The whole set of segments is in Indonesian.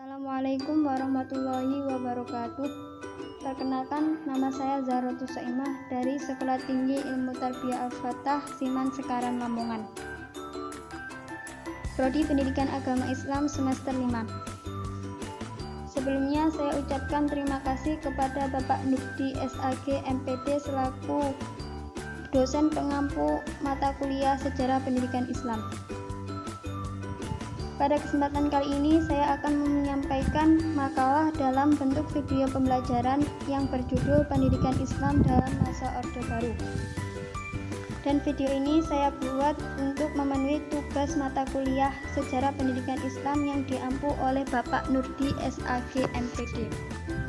Assalamualaikum warahmatullahi wabarakatuh. Perkenalkan, nama saya Zahrotus Saimah dari Sekolah Tinggi Ilmu Tarbiyah Al-Fatah, Siman Sekaran, Lamongan. Prodi Pendidikan Agama Islam semester 5. Sebelumnya saya ucapkan terima kasih kepada Bapak Nurdi SAG MPD selaku dosen pengampu mata kuliah Sejarah Pendidikan Islam. Pada kesempatan kali ini saya akan menyampaikan makalah dalam bentuk video pembelajaran yang berjudul Pendidikan Islam dalam Masa Orde Baru. Dan video ini saya buat untuk memenuhi tugas mata kuliah Sejarah Pendidikan Islam yang diampu oleh Bapak Nurdi SAG MPD.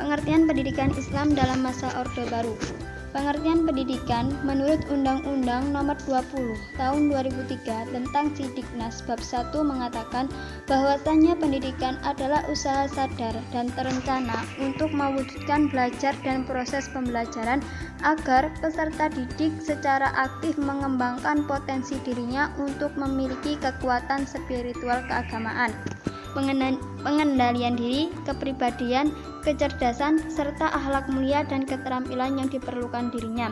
Pengertian pendidikan Islam dalam masa Orde Baru. Pengertian pendidikan menurut Undang-Undang Nomor 20 Tahun 2003 tentang Sidiknas Bab 1 mengatakan bahwasannya pendidikan adalah usaha sadar dan terencana untuk mewujudkan belajar dan proses pembelajaran agar peserta didik secara aktif mengembangkan potensi dirinya untuk memiliki kekuatan spiritual keagamaan, pengendalian diri, kepribadian, kecerdasan, serta akhlak mulia dan keterampilan yang diperlukan dirinya.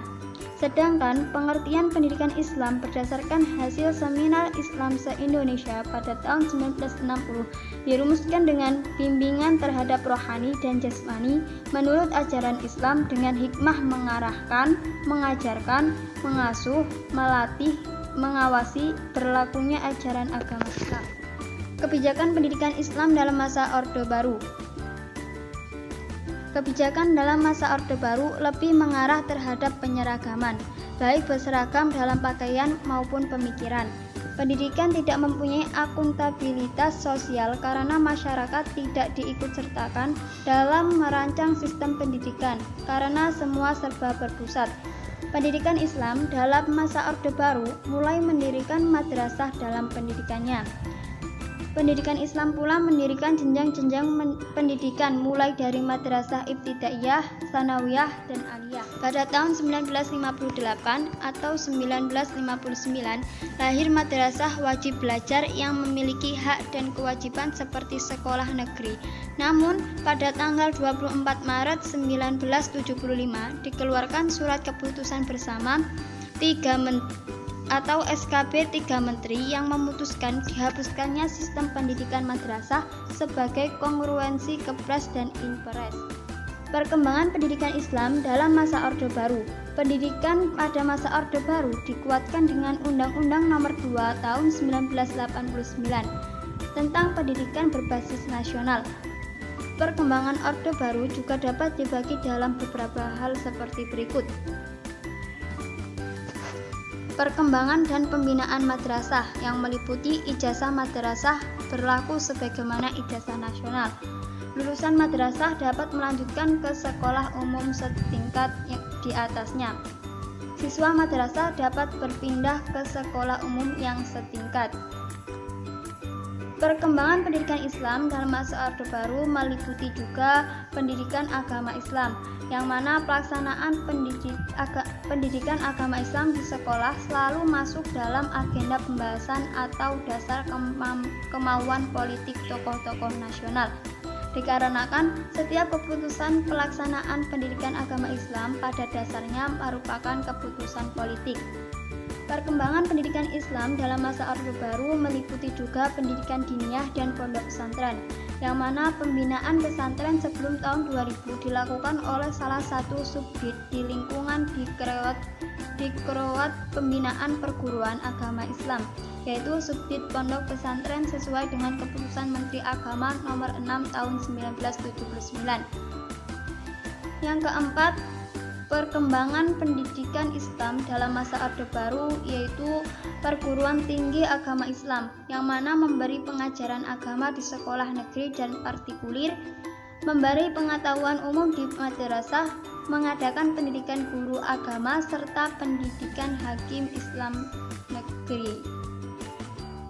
Sedangkan pengertian pendidikan Islam berdasarkan hasil Seminar Islam se-Indonesia pada tahun 1960 dirumuskan dengan bimbingan terhadap rohani dan jasmani menurut ajaran Islam dengan hikmah mengarahkan, mengajarkan, mengasuh, melatih, mengawasi berlakunya ajaran agama Islam. Kebijakan pendidikan Islam dalam masa Orde Baru. Kebijakan dalam masa Orde Baru lebih mengarah terhadap penyeragaman, baik berseragam dalam pakaian maupun pemikiran. Pendidikan tidak mempunyai akuntabilitas sosial karena masyarakat tidak diikutsertakan dalam merancang sistem pendidikan karena semua serba berpusat. Pendidikan Islam dalam masa Orde Baru mulai mendirikan madrasah dalam pendidikannya. Pendidikan Islam pula mendirikan jenjang-jenjang pendidikan mulai dari madrasah ibtidaiyah, sanawiyah, dan aliyah. Pada tahun 1958 atau 1959 lahir madrasah wajib belajar yang memiliki hak dan kewajiban seperti sekolah negeri. Namun pada tanggal 24 Maret 1975 dikeluarkan surat keputusan bersama 3 atau SKB 3 Menteri yang memutuskan dihapuskannya sistem pendidikan madrasah sebagai kongruensi Kepres dan Inpres. Perkembangan pendidikan Islam dalam masa Orde Baru. Pendidikan pada masa Orde Baru dikuatkan dengan Undang-Undang Nomor 2 Tahun 1989 tentang pendidikan berbasis nasional. Perkembangan Orde Baru juga dapat dibagi dalam beberapa hal seperti berikut. Perkembangan dan pembinaan madrasah yang meliputi ijazah madrasah berlaku sebagaimana ijazah nasional. Lulusan madrasah dapat melanjutkan ke sekolah umum setingkat di atasnya. Siswa madrasah dapat berpindah ke sekolah umum yang setingkat. Perkembangan pendidikan Islam dalam masa Orde Baru meliputi juga pendidikan agama Islam, yang mana pelaksanaan pendidikan agama Islam di sekolah selalu masuk dalam agenda pembahasan atau dasar kemauan politik tokoh-tokoh nasional. Dikarenakan setiap keputusan pelaksanaan pendidikan agama Islam pada dasarnya merupakan keputusan politik. Perkembangan pendidikan Islam dalam masa Orde Baru meliputi juga pendidikan diniyah dan pondok pesantren, yang mana pembinaan pesantren sebelum tahun 2000 dilakukan oleh salah satu subdit di lingkungan Dikroat Pembinaan Perguruan Agama Islam, yaitu subdit pondok pesantren sesuai dengan keputusan Menteri Agama Nomor 6 Tahun 1979. Yang keempat, perkembangan pendidikan Islam dalam masa Orde Baru yaitu perguruan tinggi agama Islam, yang mana memberi pengajaran agama di sekolah negeri dan partikulir, memberi pengetahuan umum di madrasah, mengadakan pendidikan guru agama, serta pendidikan hakim Islam negeri.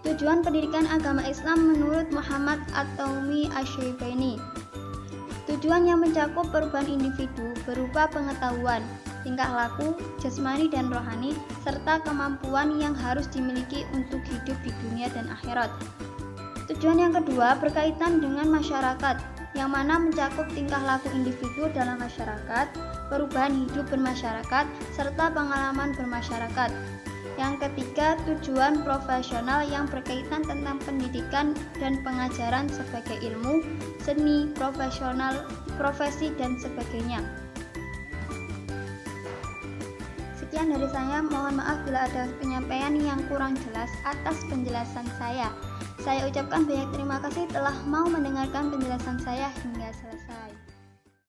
Tujuan pendidikan agama Islam menurut Muhammad At-Taumi Asy-Syaibani. Tujuan yang mencakup perubahan individu berupa pengetahuan, tingkah laku, jasmani dan rohani, serta kemampuan yang harus dimiliki untuk hidup di dunia dan akhirat. Tujuan yang kedua berkaitan dengan masyarakat, yang mana mencakup tingkah laku individu dalam masyarakat, perubahan hidup bermasyarakat, serta pengalaman bermasyarakat. Yang ketiga, tujuan profesional yang berkaitan tentang pendidikan dan pengajaran sebagai ilmu, seni, profesional, profesi, dan sebagainya. Sekian dari saya, mohon maaf bila ada penyampaian yang kurang jelas atas penjelasan saya. Saya ucapkan banyak terima kasih telah mau mendengarkan penjelasan saya hingga selesai.